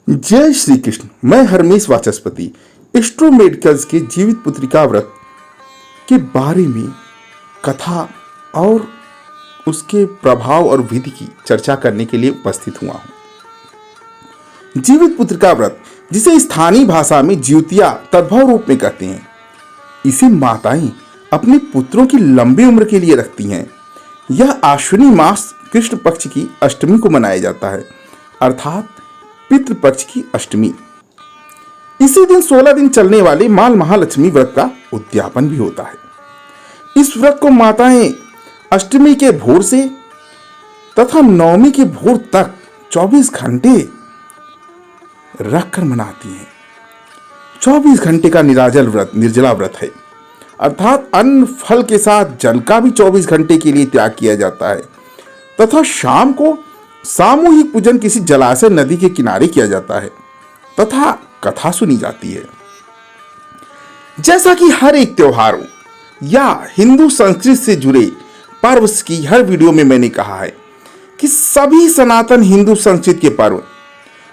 जय श्री कृष्ण। मैं हरमेश वाचस्पति astro medicals के जीवित पुत्रिका व्रत के बारे में कथा और उसके प्रभाव और विधि की चर्चा करने के लिए उपस्थित हुआ हूं। जीवित पुत्रिका व्रत, जिसे स्थानीय भाषा में ज्योतिया तद्भव रूप में कहते हैं, इसे माताएं अपने पुत्रों की लंबी उम्र के लिए रखती हैं। यह आश्विनी मास कृष्ण पक्ष की अष्टमी को मनाया जाता है, अर्थात पितृपक्ष की अष्टमी। इसी दिन 16 दिन चलने वाले माल महालक्ष्मी व्रत का उद्यापन भी होता है। इस व्रत को माताएं अष्टमी के भोर से तथा नवमी के भोर तक 24 घंटे रखकर मनाती हैं। 24 घंटे का निराजल व्रत निर्जला व्रत है, अर्थात अन्न फल के साथ जल का भी 24 घंटे के लिए त्याग किया जाता है तथा शाम को सामूहिक पूजन किसी जलाशय नदी के किनारे किया जाता है तथा कथा सुनी जाती है। जैसा कि हर एक त्योहारों या हिंदू संस्कृति से जुड़े पर्व की हर वीडियो में मैंने कहा है कि सभी सनातन हिंदू संस्कृति के पर्व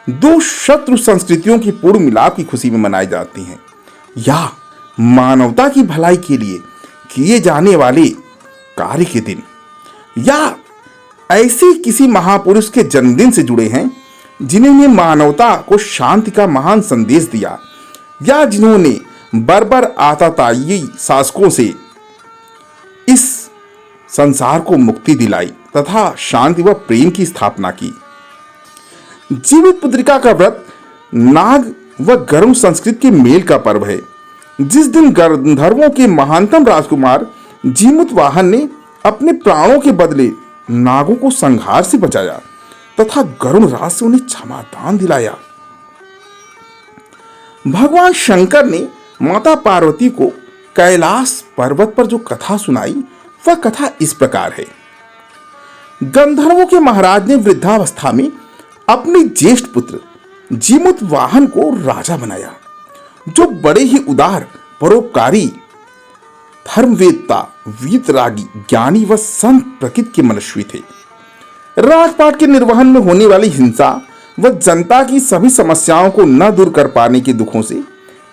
दो शत्रु संस्कृतियों की पूर्ण मिलाप की खुशी में मनाए जाते हैं या मानवता की भलाई के लिए किए जाने वाले कार्य के दिन या ऐसे किसी महापुरुष के जन्मदिन से जुड़े हैं जिन्होंने मानवता को शांति का महान संदेश दिया या जिन्होंने बर्बर आताताई शासकों से इस संसार को मुक्ति दिलाई तथा शांति व प्रेम की स्थापना की। जीवित पुत्रिका का व्रत नाग व गरुड़ संस्कृति के मेल का पर्व है, जिस दिन गंधर्वों के महानतम राजकुमार जीमूत वाहन ने अपने प्राणों के बदले नागों को संहार से बचाया तथा गरुड़ राज से उन्हें क्षमादान दिलाया। भगवान शंकर ने माता पार्वती को कैलाश पर्वत पर जो कथा सुनाई, वह कथा इस प्रकार है। गंधर्वों के महाराज ने वृद्धावस्था में अपने ज्येष्ठ पुत्र जीमूत वाहन को राजा बनाया, जो बड़े ही उदार, परोपकारी, धर्मवेत्ता, वीतरागी, ज्ञानी व संत प्रकृति के मनुष्य थे। राजपाट के निर्वहन में होने वाली हिंसा व जनता की सभी समस्याओं को न दूर कर पाने के दुखों से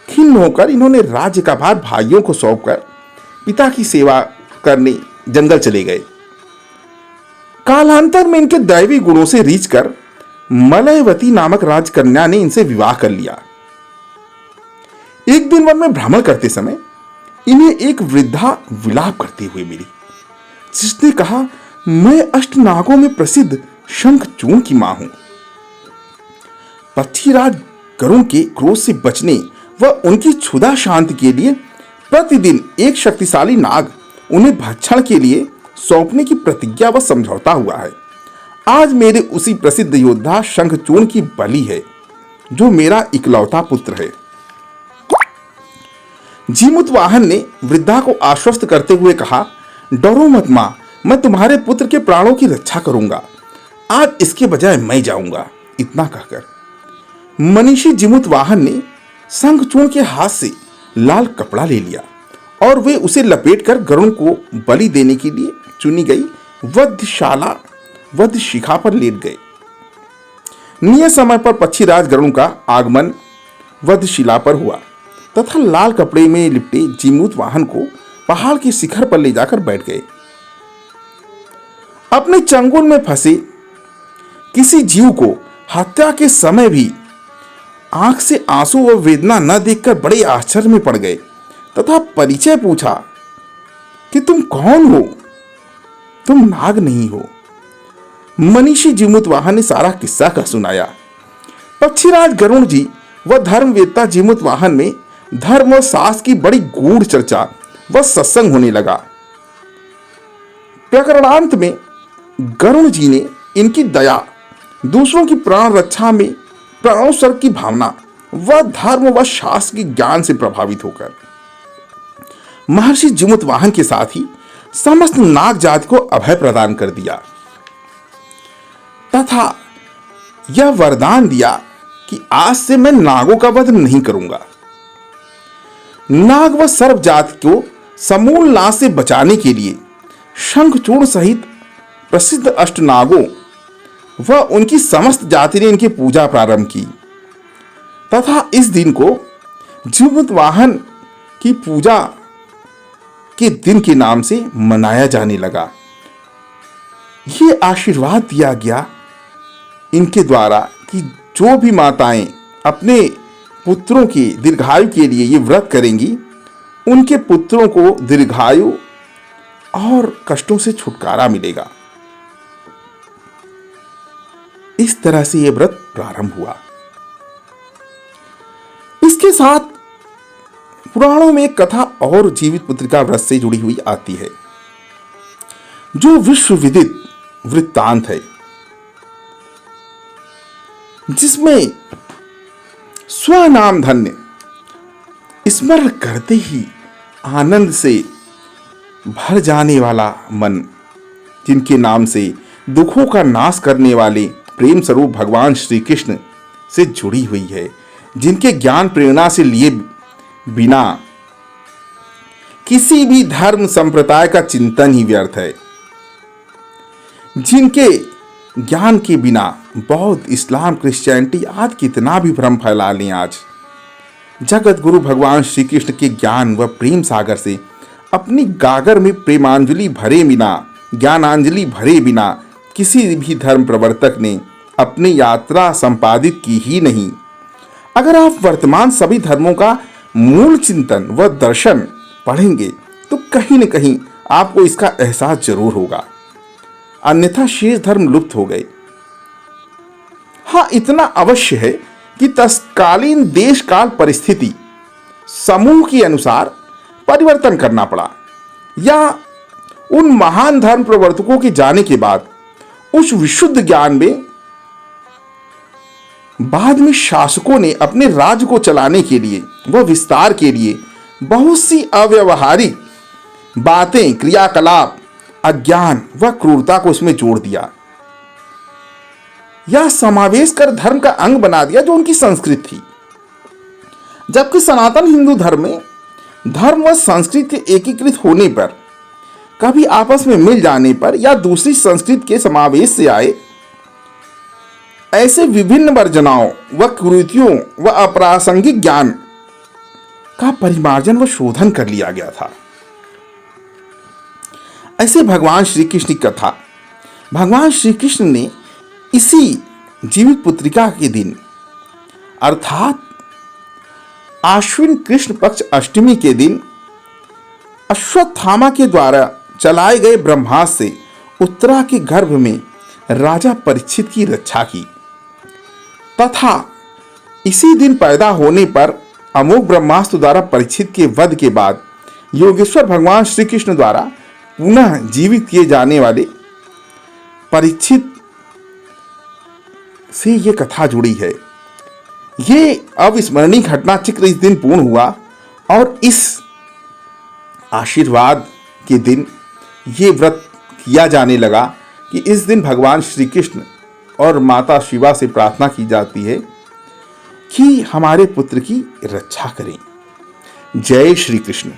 खिन्न होकर इन्होंने राज्य का भार भाइयों को सौंपकर पिता की सेवा करने जंगल चले गए। कालांतर में इनके दैवी गुणों से रीझकर मलयवती नामक राजकन्या ने इनसे विवाह कर लिया। एक दिन वन में भ्रमण करते समय इन्हें एक वृद्धा विलाप करते हुए मिली, जिसने कहा, मैं अष्टनागों में प्रसिद्ध शंखचूर्ण की मां हूं। पक्षीराज गरुड़ के क्रोध से बचने व उनकी क्षुधा शांति के लिए प्रतिदिन एक शक्तिशाली नाग उन्हें भक्षण के लिए सौंपने की प्रतिज्ञा व समझौता हुआ है। आज मेरे उसी प्रसिद्ध योद्धा शंखचूर्ण की बलि है, जो मेरा इकलौता पुत्र है। जीमूत वाहन ने वृद्धा को आश्वस्त करते हुए कहा, डरो मत मां, मैं तुम्हारे पुत्र के प्राणों की रक्षा करूंगा। आज इसके बजाय मैं जाऊंगा। इतना कहकर मनीषी जीमूत वाहन ने शंखचूर्ण के हाथ से लाल कपड़ा ले लिया और वे उसे लपेटकर गरुड़ को बलि देने के लिए चुनी गई वधशाला वध शिखा पर लेट गए। नियत समय पर पक्षीराज गरुड़ का आगमन वधशिला पर हुआ तथा लाल कपड़े में लिपटे जीमूत वाहन को पहाड़ के शिखर पर ले जाकर बैठ गए। अपने चंगुल में फंसे किसी जीव को हत्या के समय भी आंख से आंसू व वेदना न देखकर बड़े आश्चर्य में पड़ गए तथा परिचय पूछा कि तुम कौन हो? तुम नाग नहीं हो। मनीषी जीमूत वाहन ने सारा किस्सा कह सुनाया। पक्षीराज गरुड़ जी व धर्मवेत्ता जीमूत वाहन में धर्म और शास्त्र की बड़ी गूढ़ चर्चा व सत्संग होने लगा। प्रकरणांत में गरुड़ जी ने इनकी दया, दूसरों की प्राण रक्षा में प्राणोत्सर्ग की भावना व धर्म व शास्त्र के ज्ञान से प्रभावित होकर महर्षि जीमूत वाहन के साथ ही समस्त नाग जाति को अभय प्रदान कर दिया तथा यह वरदान दिया कि आज से मैं नागों का वध नहीं करूंगा। नाग व सर्प जाति को समूल नाश से बचाने के लिए शंखचूर्ण सहित प्रसिद्ध अष्टनागों व उनकी समस्त जाति ने इनकी पूजा प्रारंभ की तथा इस दिन को जीवित वाहन की पूजा के दिन के नाम से मनाया जाने लगा। ये आशीर्वाद दिया गया इनके द्वारा कि जो भी माताएं अपने पुत्रों की दीर्घायु के लिए ये व्रत करेंगी, उनके पुत्रों को दीर्घायु और कष्टों से छुटकारा मिलेगा। इस तरह से यह व्रत प्रारंभ हुआ। इसके साथ पुराणों में एक कथा और जीवित पुत्रिका व्रत से जुड़ी हुई आती है, जो विश्व विदित वृत्तांत है, जिसमें स्वनाम धन्य स्मरण करते ही आनंद से भर जाने वाला मन, जिनके नाम से दुखों का नाश करने वाले प्रेम स्वरूप भगवान श्री कृष्ण से जुड़ी हुई है, जिनके ज्ञान प्रेरणा से लिए बिना किसी भी धर्म संप्रदाय का चिंतन ही व्यर्थ है, जिनके ज्ञान के बिना बौद्ध, इस्लाम, क्रिश्चियनिटी आदि कितना भी भ्रम फैला लें, आज जगत गुरु भगवान श्री कृष्ण के ज्ञान व प्रेम सागर से अपनी गागर में प्रेमांजलि भरे बिना, ज्ञानांजलि भरे बिना किसी भी धर्म प्रवर्तक ने अपनी यात्रा संपादित की ही नहीं। अगर आप वर्तमान सभी धर्मों का मूल चिंतन व दर्शन पढ़ेंगे तो कहीं न कहीं आपको इसका एहसास जरूर होगा, अन्यथा शेष धर्म लुप्त हो गए। हाँ, इतना अवश्य है कि तत्कालीन देश काल परिस्थिति समूह के अनुसार परिवर्तन करना पड़ा, या उन महान धर्म प्रवर्तकों के जाने के बाद उस विशुद्ध ज्ञान में बाद में शासकों ने अपने राज्य को चलाने के लिए व विस्तार के लिए बहुत सी अव्यवहारिक बातें, क्रियाकलाप, अज्ञान व क्रूरता को इसमें जोड़ दिया या समावेश कर धर्म का अंग बना दिया, जो उनकी संस्कृति थी। जबकि सनातन हिंदू धर्म में धर्म व संस्कृति के एकीकृत होने पर, कभी आपस में मिल जाने पर या दूसरी संस्कृति के समावेश से आए ऐसे विभिन्न वर्जनाओं व कुरीतियों व अप्रासंगिक ज्ञान का परिमार्जन व शोधन कर लिया गया था। ऐसे भगवान श्री कृष्ण की कथा, भगवान श्री कृष्ण ने इसी जीवित पुत्रिका के दिन अर्थात आश्विन कृष्ण पक्ष अष्टमी के दिन अश्वत्थामा के द्वारा चलाए गए ब्रह्मास्त्र से उत्तरा के गर्भ में राजा परीक्षित की रक्षा की, तथा इसी दिन पैदा होने पर अमोघ ब्रह्मास्त्र द्वारा परीक्षित के वध के बाद योगेश्वर भगवान श्री कृष्ण द्वारा पुनः जीवित किए जाने वाले परीक्षित से ये कथा जुड़ी है। ये अविस्मरणीय घटना चित्र इस दिन पूर्ण हुआ और इस आशीर्वाद के दिन ये व्रत किया जाने लगा कि इस दिन भगवान श्री कृष्ण और माता शिवा से प्रार्थना की जाती है कि हमारे पुत्र की रक्षा करें। जय श्री कृष्ण।